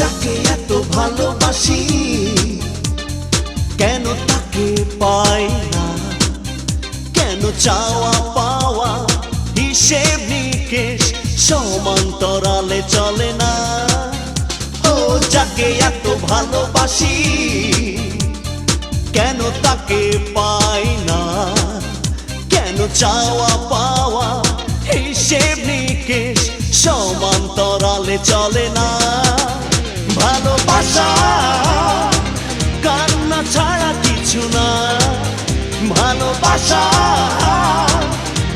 যাকে এত ভালোবাসি কেন তাকে পাই না, কেন চাওয়া পাওয়া হিসেব নিকেশ সমান্তরালে চলে না। ও যাকে এত ভালোবাসি কেন তাকে পাই না, কেন চাওয়া পাওয়া হিসেব নিকেশ সমান্তরালে চলে না। ভালোবাসা কান্না ছাড়া কিছু না, ভালোবাসা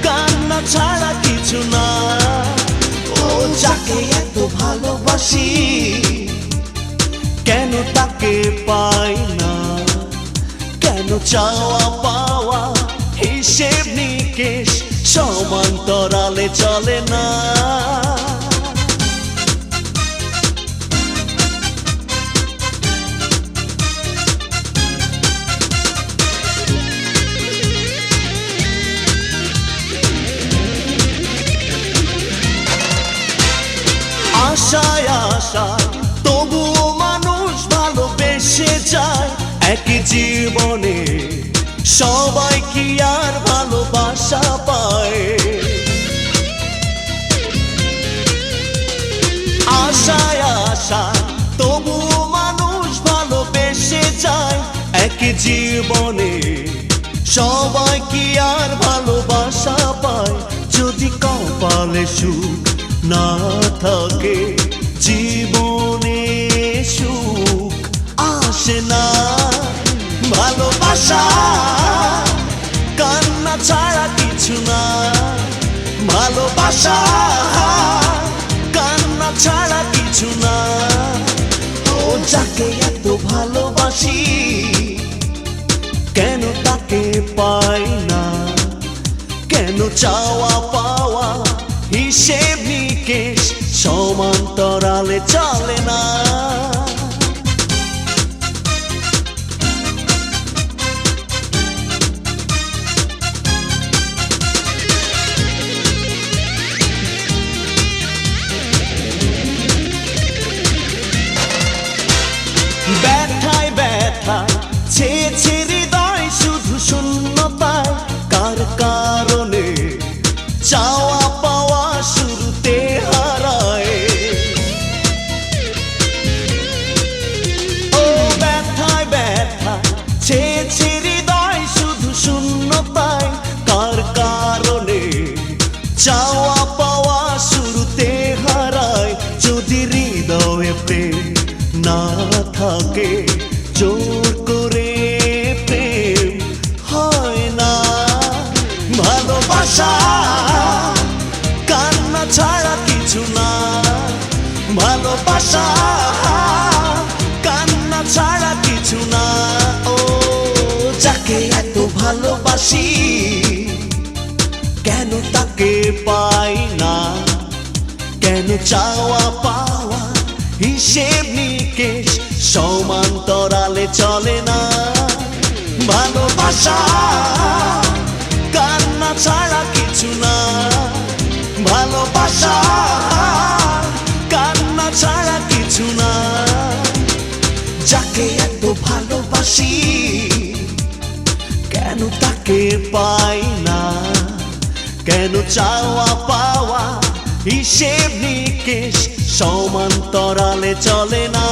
কান্না ছাড়া কিছু না। ও যাকে এত ভালোবাসি কেন তাকে পাই না, কেন চাওয়া পাওয়া হিসেব নিকেশ সমান্তরালে চলে না। আশায় আশায় তবুও মানুষ ভালোবেসে যায় একই জীবনে, সবাই কি আর ভালোবাসা পায়? আশায় আশায় তবুও মানুষ ভালোবেসে যায় একই জীবনে, সবাই কি আর ভালোবাসা পায়? যদি কপালে সুখ না থাকে জীবনে সুখ আসে না। ভালোবাসা কান্না ছাড়া কিছু না, ভালোবাসা কান্না ছাড়া কিছু না। ও যাকে এত ভালোবাসি কেন তাকে পাই না, কেন চাওয়া পাওয়া হিসেব নিকেশ সমান্তরালে চলে না। ব্যথায় ব্যথায় ছেয়েছে হৃদয় শুধু শূন্যতায়, কার কারণে চাওয়া পাওয়া শুরুতে হারায়। ও ব্যথায় ব্যথায় ছেয়েছে হৃদয় শুধু শূন্যতায়, কার কারণে চাওয়া পাওয়া শুরুতে হারায়। যদি হৃদয়ে প্রেম না থাকে জোর করে প্রেম হয় না। ভালোবাসা কান্না ছাড়া কিছু না, ভালোবাসা কান্না ছাড়া কিছু না। ও যাকে এত ভালোবাসি কেন তাকে পাই না, কেন চাওয়া পাওয়া হিসেব নিকেশ সমান্তরালে চলে না। ভালোবাসা কান্না ছাড়া কিছু না, ভালোবাসা কান্না ছাড়া কিছু না। যাকে এত ভালোবাসি কেন তাকে পাই না, কেন চাওয়া পাওয়া হিসেব নিকেশ সমান্তরালে চলে না।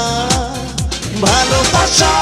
ভালোবাসা